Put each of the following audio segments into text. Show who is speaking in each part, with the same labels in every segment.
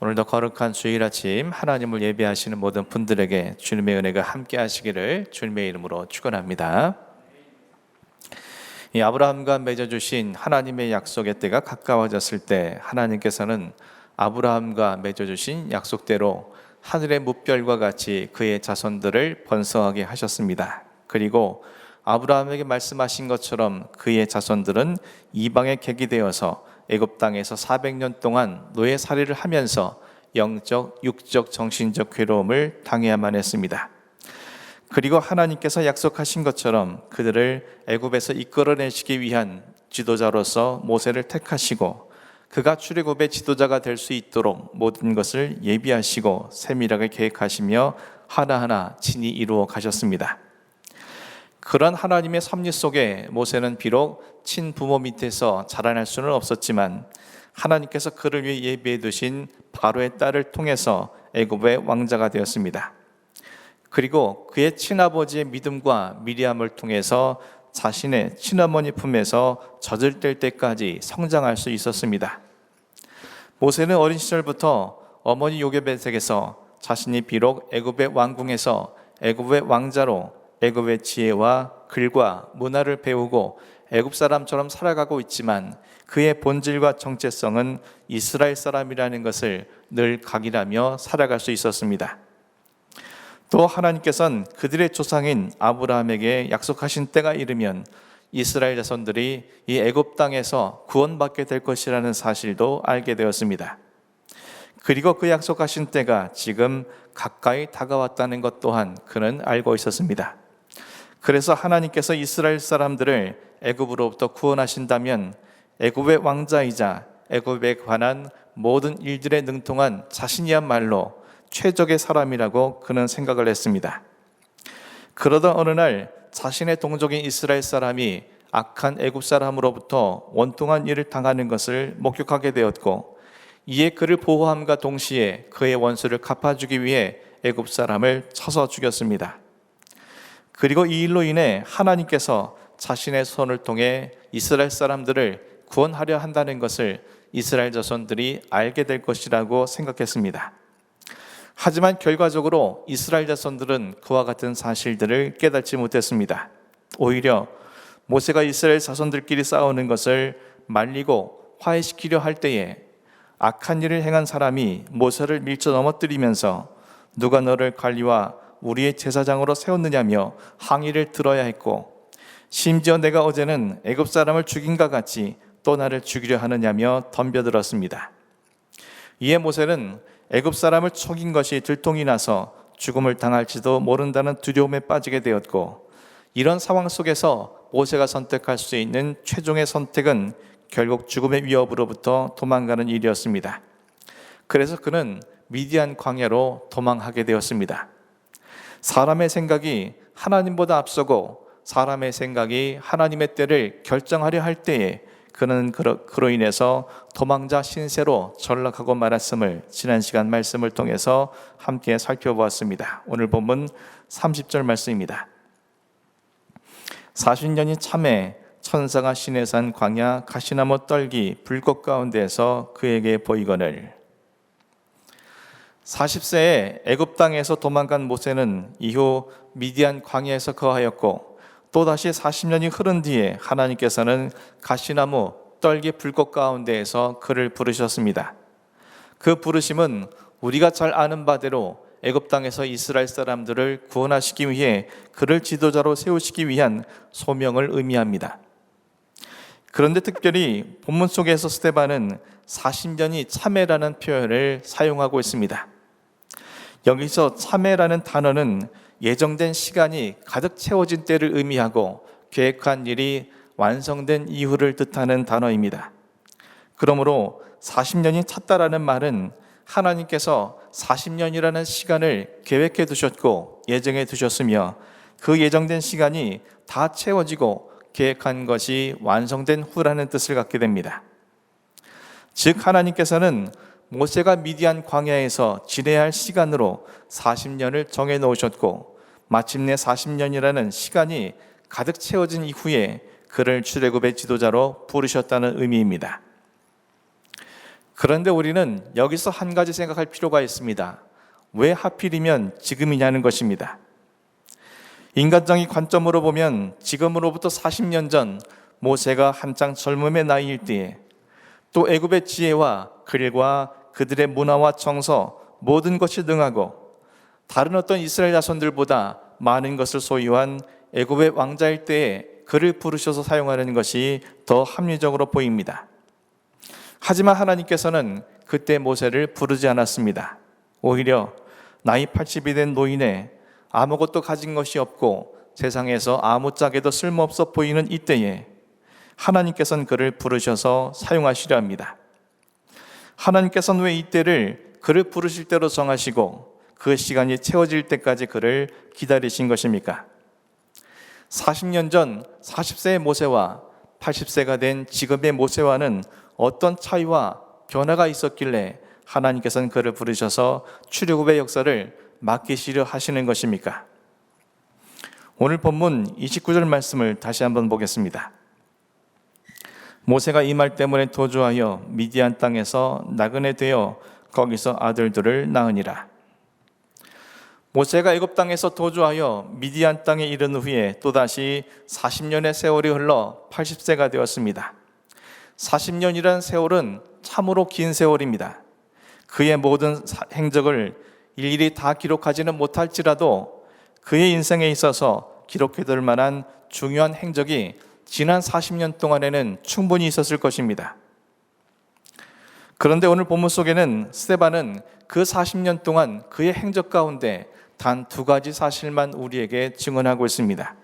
Speaker 1: 오늘도 거룩한 주일 아침 하나님을 예배하시는 모든 분들에게 주님의 은혜가 함께 하시기를 주님의 이름으로 축원합니다. 이 아브라함과 맺어주신 하나님의 약속의 때가 가까워졌을 때 하나님께서는 아브라함과 맺어주신 약속대로 하늘의 뭇별과 같이 그의 자손들을 번성하게 하셨습니다. 그리고 아브라함에게 말씀하신 것처럼 그의 자손들은 이방의 객이 되어서 애굽 땅에서 400년 동안 노예살이를 하면서 영적, 육적, 정신적 괴로움을 당해야만 했습니다. 그리고 하나님께서 약속하신 것처럼 그들을 애굽에서 이끌어내시기 위한 지도자로서 모세를 택하시고 그가 출애굽의 지도자가 될 수 있도록 모든 것을 예비하시고 세밀하게 계획하시며 하나하나 친히 이루어 가셨습니다. 그런 하나님의 섭리 속에 모세는 비록 친부모 밑에서 자라날 수는 없었지만 하나님께서 그를 위해 예비해 두신 바로의 딸을 통해서 애굽의 왕자가 되었습니다. 그리고 그의 친아버지의 믿음과 미리암을 통해서 자신의 친어머니 품에서 젖을 뗄 때까지 성장할 수 있었습니다. 모세는 어린 시절부터 어머니 요게벳에게서 자신이 비록 애굽의 왕궁에서 애굽의 왕자로 애굽의 지혜와 글과 문화를 배우고 애굽 사람처럼 살아가고 있지만 그의 본질과 정체성은 이스라엘 사람이라는 것을 늘 각인하며 살아갈 수 있었습니다. 또 하나님께서는 그들의 조상인 아브라함에게 약속하신 때가 이르면 이스라엘 자손들이 이 애굽 땅에서 구원받게 될 것이라는 사실도 알게 되었습니다. 그리고 그 약속하신 때가 지금 가까이 다가왔다는 것 또한 그는 알고 있었습니다. 그래서 하나님께서 이스라엘 사람들을 애굽으로부터 구원하신다면 애굽의 왕자이자 애굽에 관한 모든 일들에 능통한 자신이야말로 최적의 사람이라고 그는 생각을 했습니다. 그러던 어느 날 자신의 동족인 이스라엘 사람이 악한 애굽 사람으로부터 원통한 일을 당하는 것을 목격하게 되었고 이에 그를 보호함과 동시에 그의 원수를 갚아주기 위해 애굽 사람을 쳐서 죽였습니다. 그리고 이 일로 인해 하나님께서 자신의 손을 통해 이스라엘 사람들을 구원하려 한다는 것을 이스라엘 자손들이 알게 될 것이라고 생각했습니다. 하지만 결과적으로 이스라엘 자손들은 그와 같은 사실들을 깨닫지 못했습니다. 오히려 모세가 이스라엘 자손들끼리 싸우는 것을 말리고 화해시키려 할 때에 악한 일을 행한 사람이 모세를 밀쳐 넘어뜨리면서 누가 너를 관리와 우리의 제사장으로 세웠느냐며 항의를 들어야 했고 심지어 내가 어제는 애굽 사람을 죽인과 같이 또 나를 죽이려 하느냐며 덤벼들었습니다. 이에 모세는 애굽 사람을 속인 것이 들통이 나서 죽음을 당할지도 모른다는 두려움에 빠지게 되었고 이런 상황 속에서 모세가 선택할 수 있는 최종의 선택은 결국 죽음의 위협으로부터 도망가는 일이었습니다. 그래서 그는 미디안 광야로 도망하게 되었습니다. 사람의 생각이 하나님보다 앞서고 사람의 생각이 하나님의 때를 결정하려 할 때에 그는 그로 인해서 도망자 신세로 전락하고 말았음을 지난 시간 말씀을 통해서 함께 살펴보았습니다. 오늘 본문 30절 말씀입니다. 40년이 참에 천사가 시내산 광야 가시나무 떨기 불꽃 가운데에서 그에게 보이거늘. 40세에 애굽 땅에서 도망간 모세는 이후 미디안 광야에서 거하였고 또다시 40년이 흐른 뒤에 하나님께서는 가시나무 떨기 불꽃 가운데에서 그를 부르셨습니다. 그 부르심은 우리가 잘 아는 바대로 애굽 땅에서 이스라엘 사람들을 구원하시기 위해 그를 지도자로 세우시기 위한 소명을 의미합니다. 그런데 특별히 본문 속에서 스데반은 40년이 참회라는 표현을 사용하고 있습니다. 여기서 참회라는 단어는 예정된 시간이 가득 채워진 때를 의미하고 계획한 일이 완성된 이후를 뜻하는 단어입니다. 그러므로 40년이 찼다라는 말은 하나님께서 40년이라는 시간을 계획해 두셨고 예정해 두셨으며 그 예정된 시간이 다 채워지고 계획한 것이 완성된 후라는 뜻을 갖게 됩니다. 즉 하나님께서는 모세가 미디안 광야에서 지내야 할 시간으로 40년을 정해 놓으셨고 마침내 40년이라는 시간이 가득 채워진 이후에 그를 출애굽의 지도자로 부르셨다는 의미입니다. 그런데 우리는 여기서 한 가지 생각할 필요가 있습니다. 왜 하필이면 지금이냐는 것입니다. 인간적인 관점으로 보면 지금으로부터 40년 전 모세가 한창 젊음의 나이일 때에 또 애굽의 지혜와 글과 그들의 문화와 정서 모든 것이 능하고 다른 어떤 이스라엘 자손들보다 많은 것을 소유한 애굽의 왕자일 때에 그를 부르셔서 사용하는 것이 더 합리적으로 보입니다. 하지만 하나님께서는 그때 모세를 부르지 않았습니다. 오히려 나이 80이 된 노인에 아무것도 가진 것이 없고 세상에서 아무짝에도 쓸모없어 보이는 이때에 하나님께서는 그를 부르셔서 사용하시려 합니다. 하나님께서는 왜 이때를 그를 부르실 대로 정하시고 그 시간이 채워질 때까지 그를 기다리신 것입니까? 40년 전 40세의 모세와 80세가 된 지금의 모세와는 어떤 차이와 변화가 있었길래 하나님께서는 그를 부르셔서 출애굽의 역사를 맡기시려 하시는 것입니까? 오늘 본문 29절 말씀을 다시 한번 보겠습니다. 모세가 이 말 때문에 도주하여 미디안 땅에서 나그네 되어 거기서 아들들을 낳으니라. 모세가 애굽 땅에서 도주하여 미디안 땅에 이른 후에 또다시 40년의 세월이 흘러 80세가 되었습니다. 40년이란 세월은 참으로 긴 세월입니다. 그의 모든 행적을 일일이 다 기록하지는 못할지라도 그의 인생에 있어서 기록해둘 만한 중요한 행적이 지난 40년 동안에는 충분히 있었을 것입니다. 그런데 오늘 본문 속에는 스데반은 그 40년 동안 그의 행적 가운데 단 두 가지 사실만 우리에게 증언하고 있습니다.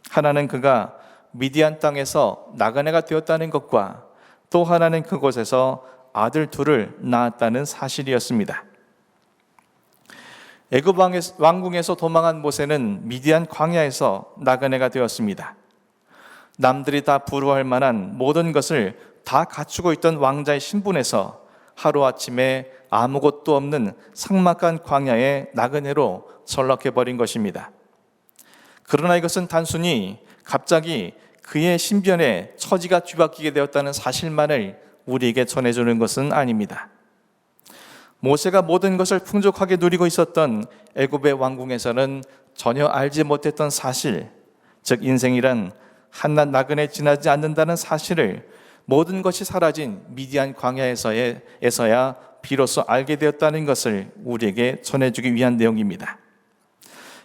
Speaker 1: 하나는 그가 미디안 땅에서 나그네가 되었다는 것과 또 하나는 그곳에서 아들 둘을 낳았다는 사실이었습니다. 애굽 왕궁에서 도망한 모세는 미디안 광야에서 나그네가 되었습니다. 남들이 다 부러워할 만한 모든 것을 다 갖추고 있던 왕자의 신분에서 하루아침에 아무것도 없는 삭막한 광야의 나그네로 전락해버린 것입니다. 그러나 이것은 단순히 갑자기 그의 신변에 처지가 뒤바뀌게 되었다는 사실만을 우리에게 전해주는 것은 아닙니다. 모세가 모든 것을 풍족하게 누리고 있었던 애굽의 왕궁에서는 전혀 알지 못했던 사실, 즉 인생이란 한낱 나그네 지나지 않는다는 사실을 모든 것이 사라진 미디안 광야에서야 비로소 알게 되었다는 것을 우리에게 전해주기 위한 내용입니다.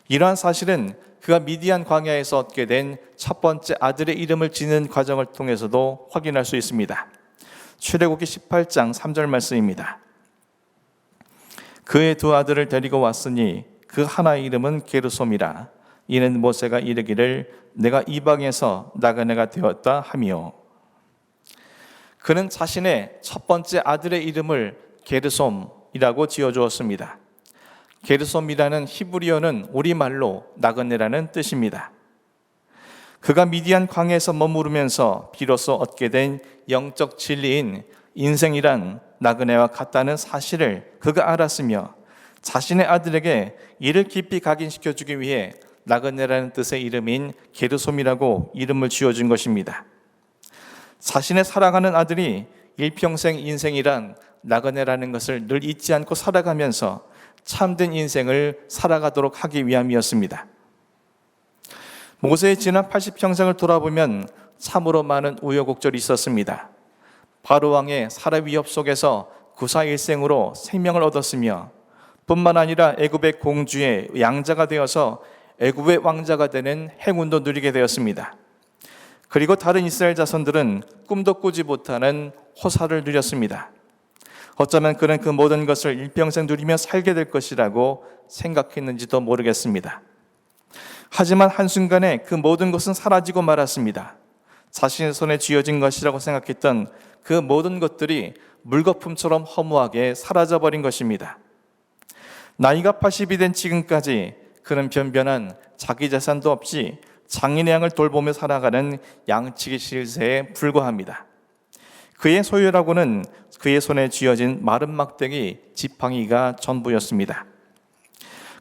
Speaker 1: 이러한 사실은 그가 미디안 광야에서 얻게 된 첫 번째 아들의 이름을 짓는 과정을 통해서도 확인할 수 있습니다. 출애굽기 18장 3절 말씀입니다. 그의 두 아들을 데리고 왔으니 그 하나의 이름은 게르솜이라. 이는 모세가 이르기를 내가 이방에서 나그네가 되었다 하며, 그는 자신의 첫 번째 아들의 이름을 게르솜이라고 지어주었습니다. 게르솜이라는 히브리어는 우리말로 나그네라는 뜻입니다. 그가 미디안 광야에서 머무르면서 비로소 얻게 된 영적 진리인 인생이란 나그네와 같다는 사실을 그가 알았으며 자신의 아들에게 이를 깊이 각인시켜주기 위해 나그네라는 뜻의 이름인 게르솜이라고 이름을 지어준 것입니다. 자신의 사랑하는 아들이 일평생 인생이란 나그네라는 것을 늘 잊지 않고 살아가면서 참된 인생을 살아가도록 하기 위함이었습니다. 모세의 지난 80평생을 돌아보면 참으로 많은 우여곡절이 있었습니다. 바로왕의 살해 위협 속에서 구사일생으로 생명을 얻었으며 뿐만 아니라 애굽의 공주의 양자가 되어서 애굽의 왕자가 되는 행운도 누리게 되었습니다. 그리고 다른 이스라엘 자손들은 꿈도 꾸지 못하는 호사를 누렸습니다. 어쩌면 그는 그 모든 것을 일평생 누리며 살게 될 것이라고 생각했는지도 모르겠습니다. 하지만 한순간에 그 모든 것은 사라지고 말았습니다. 자신의 손에 쥐어진 것이라고 생각했던 그 모든 것들이 물거품처럼 허무하게 사라져버린 것입니다. 나이가 80이 된 지금까지 그는 변변한 자기 재산도 없이 장인의 양을 돌보며 살아가는 양치기 실세에 불과합니다. 그의 소유라고는 그의 손에 쥐어진 마른 막대기 지팡이가 전부였습니다.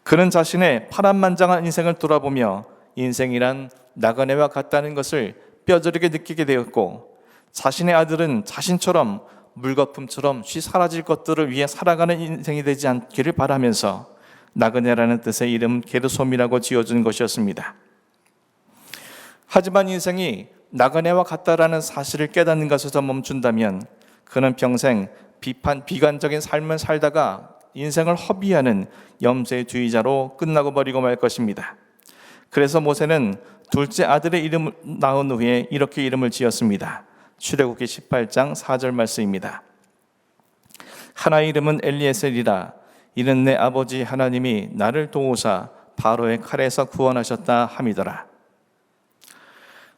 Speaker 1: 그는 자신의 파란만장한 인생을 돌아보며 인생이란 나그네와 같다는 것을 뼈저리게 느끼게 되었고, 자신의 아들은 자신처럼 물거품처럼 쉬 사라질 것들을 위해 살아가는 인생이 되지 않기를 바라면서 나그네라는 뜻의 이름 게르솜이라고 지어준 것이었습니다. 하지만 인생이 나그네와 같다라는 사실을 깨닫는 것에서 멈춘다면 그는 평생 비관적인 삶을 살다가 인생을 허비하는 염세주의자로 끝나고 버리고 말 것입니다. 그래서 모세는 둘째 아들의 이름을 낳은 후에 이렇게 이름을 지었습니다. 출애굽기 18장 4절 말씀입니다. 하나의 이름은 엘리에셀이라. 이는 내 아버지 하나님이 나를 도우사 바로의 칼에서 구원하셨다 함이더라.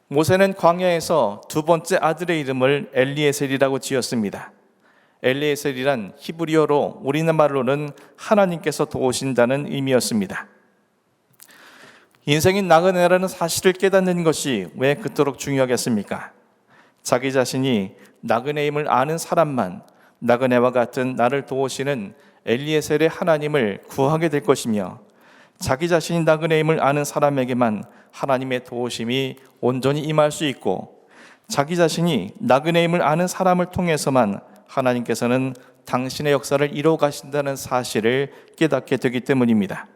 Speaker 1: 모세는 광야에서 두 번째 아들의 이름을 엘리에셀이라고 지었습니다. 엘리에셀이란 히브리어로 우리나라로는 하나님께서 도우신다는 의미였습니다. 인생인 나그네라는 사실을 깨닫는 것이 왜 그토록 중요하겠습니까? 자기 자신이 나그네임을 아는 사람만 나그네와 같은 나를 도우시는 엘리에셀의 하나님을 구하게 될 것이며, 자기 자신이 나그네임을 아는 사람에게만 하나님의 도우심이 온전히 임할 수 있고, 자기 자신이 나그네임을 아는 사람을 통해서만 하나님께서는 당신의 역사를 이루어 가신다는 사실을 깨닫게 되기 때문입니다.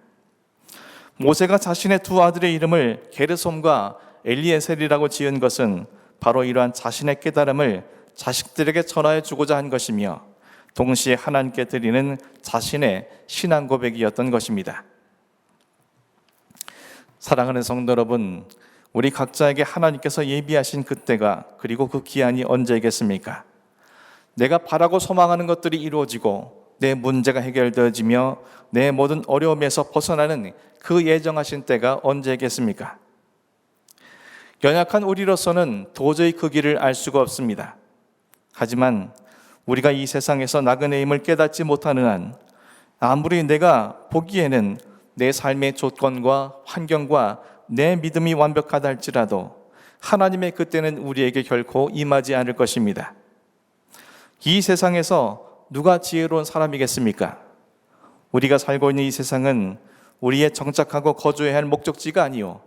Speaker 1: 모세가 자신의 두 아들의 이름을 게르솜과 엘리에셀이라고 지은 것은 바로 이러한 자신의 깨달음을 자식들에게 전하여 주고자 한 것이며, 동시에 하나님께 드리는 자신의 신앙 고백이었던 것입니다. 사랑하는 성도 여러분, 우리 각자에게 하나님께서 예비하신 그때가, 그리고 그 기한이 언제이겠습니까? 내가 바라고 소망하는 것들이 이루어지고 내 문제가 해결되어지며 내 모든 어려움에서 벗어나는 그 예정하신 때가 언제겠습니까? 연약한 우리로서는 도저히 그 길을 알 수가 없습니다. 하지만 우리가 이 세상에서 나그네임을 깨닫지 못하는 한, 아무리 내가 보기에는 내 삶의 조건과 환경과 내 믿음이 완벽하다 할지라도 하나님의 그때는 우리에게 결코 임하지 않을 것입니다. 이 세상에서 누가 지혜로운 사람이겠습니까? 우리가 살고 있는 이 세상은 우리의 정착하고 거주해야 할 목적지가 아니요,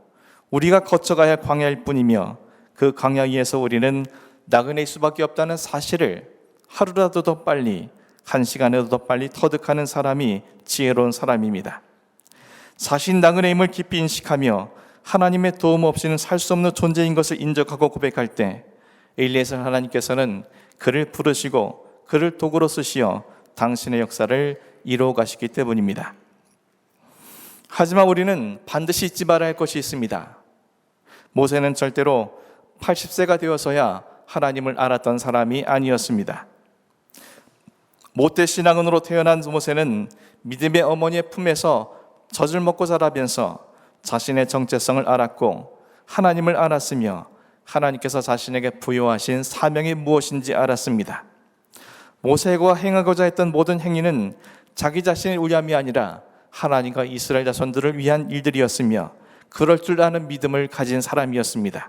Speaker 1: 우리가 거쳐가야 할 광야일 뿐이며, 그 광야 위에서 우리는 나그네일 수밖에 없다는 사실을 하루라도 더 빨리, 한 시간에도 더 빨리 터득하는 사람이 지혜로운 사람입니다. 자신 나그네임을 깊이 인식하며 하나님의 도움 없이는 살 수 없는 존재인 것을 인정하고 고백할 때 엘리에셀 하나님께서는 그를 부르시고 그를 도구로 쓰시어 당신의 역사를 이루어 가시기 때문입니다. 하지만 우리는 반드시 잊지 말아야 할 것이 있습니다. 모세는 절대로 80세가 되어서야 하나님을 알았던 사람이 아니었습니다. 모태 신앙인으로 태어난 모세는 믿음의 어머니의 품에서 젖을 먹고 자라면서 자신의 정체성을 알았고 하나님을 알았으며, 하나님께서 자신에게 부여하신 사명이 무엇인지 알았습니다. 모세가 행하고자 했던 모든 행위는 자기 자신을 위함이 아니라 하나님과 이스라엘 자손들을 위한 일들이었으며, 그럴 줄 아는 믿음을 가진 사람이었습니다.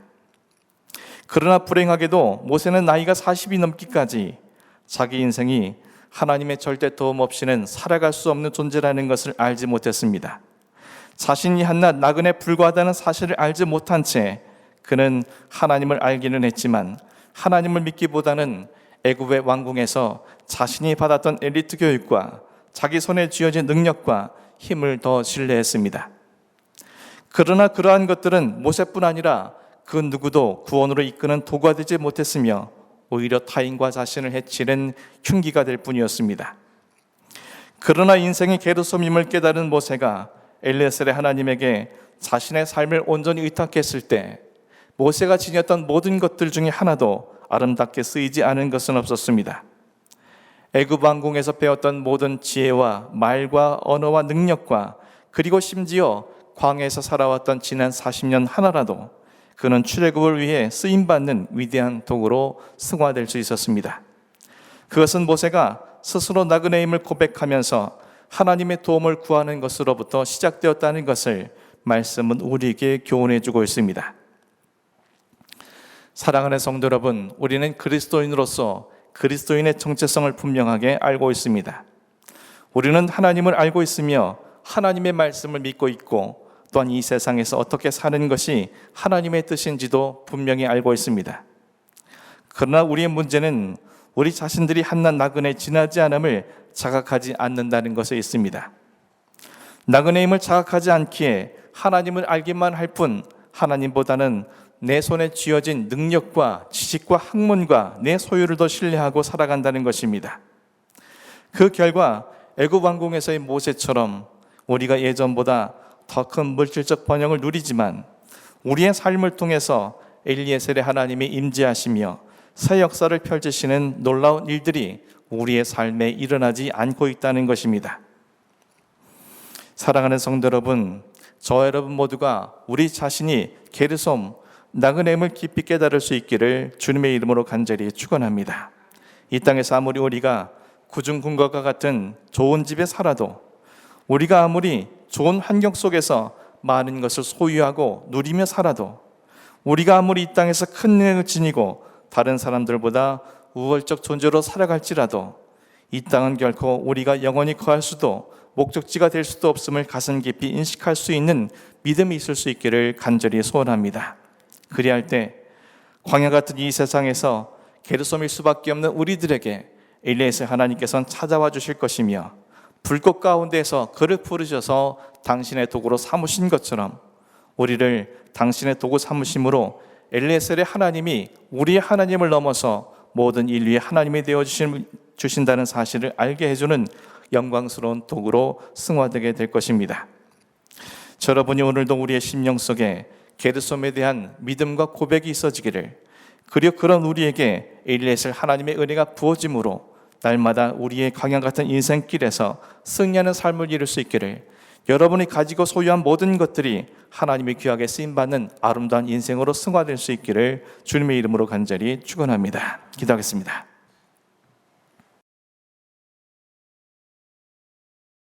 Speaker 1: 그러나 불행하게도 모세는 나이가 40이 넘기까지 자기 인생이 하나님의 절대 도움 없이는 살아갈 수 없는 존재라는 것을 알지 못했습니다. 자신이 한낱 나그네 불과하다는 사실을 알지 못한 채 그는 하나님을 알기는 했지만 하나님을 믿기보다는 애굽의 왕궁에서 자신이 받았던 엘리트 교육과 자기 손에 쥐어진 능력과 힘을 더 신뢰했습니다. 그러나 그러한 것들은 모세뿐 아니라 그 누구도 구원으로 이끄는 도구가 되지 못했으며 오히려 타인과 자신을 해치는 흉기가 될 뿐이었습니다. 그러나 인생의 게르솜임을 깨달은 모세가 엘리에셀의 하나님에게 자신의 삶을 온전히 의탁했을 때 모세가 지녔던 모든 것들 중에 하나도 아름답게 쓰이지 않은 것은 없었습니다. 애굽 왕궁에서 배웠던 모든 지혜와 말과 언어와 능력과, 그리고 심지어 광야에서 살아왔던 지난 40년 하나라도 그는 출애굽을 위해 쓰임받는 위대한 도구로 승화될 수 있었습니다. 그것은 모세가 스스로 나그네임을 고백하면서 하나님의 도움을 구하는 것으로부터 시작되었다는 것을 말씀은 우리에게 교훈해 주고 있습니다. 사랑하는 성도 여러분, 우리는 그리스도인으로서 그리스도인의 정체성을 분명하게 알고 있습니다. 우리는 하나님을 알고 있으며 하나님의 말씀을 믿고 있고, 또한 이 세상에서 어떻게 사는 것이 하나님의 뜻인지도 분명히 알고 있습니다. 그러나 우리의 문제는 우리 자신들이 한낱 나그네 지나지 않음을 자각하지 않는다는 것에 있습니다. 나그네임을 자각하지 않기에 하나님을 알기만 할 뿐 하나님보다는 내 손에 쥐어진 능력과 지식과 학문과 내 소유를 더 신뢰하고 살아간다는 것입니다. 그 결과 애굽 왕궁에서의 모세처럼 우리가 예전보다 더 큰 물질적 번영을 누리지만 우리의 삶을 통해서 엘리에셀의 하나님이 임재하시며 새 역사를 펼치시는 놀라운 일들이 우리의 삶에 일어나지 않고 있다는 것입니다. 사랑하는 성도 여러분, 저 여러분 모두가 우리 자신이 게르솜 나그네임을 깊이 깨달을 수 있기를 주님의 이름으로 간절히 축원합니다. 이 땅에서 아무리 우리가 구중궁궐과 같은 좋은 집에 살아도, 우리가 아무리 좋은 환경 속에서 많은 것을 소유하고 누리며 살아도, 우리가 아무리 이 땅에서 큰 능력을 지니고 다른 사람들보다 우월적 존재로 살아갈지라도 이 땅은 결코 우리가 영원히 거할 수도 목적지가 될 수도 없음을 가슴 깊이 인식할 수 있는 믿음이 있을 수 있기를 간절히 소원합니다. 그리할 때 광야 같은 이 세상에서 게르솜일 수밖에 없는 우리들에게 엘리에셀 하나님께서는 찾아와 주실 것이며, 불꽃 가운데에서 그를 부르셔서 당신의 도구로 삼으신 것처럼 우리를 당신의 도구 삼으심으로 엘리에셀의 하나님이 우리의 하나님을 넘어서 모든 인류의 하나님이 되어주신다는 사실을 알게 해주는 영광스러운 도구로 승화되게 될 것입니다. 여러분이 오늘도 우리의 심령 속에 게르솜에 대한 믿음과 고백이 있어지기를, 그리고 그런 우리에게 엘리에셀 하나님의 은혜가 부어짐으로 날마다 우리의 광야 같은 인생길에서 승리하는 삶을 이룰 수 있기를, 여러분이 가지고 소유한 모든 것들이 하나님의 귀하게 쓰임받는 아름다운 인생으로 승화될 수 있기를 주님의 이름으로 간절히 축원합니다. 기도하겠습니다.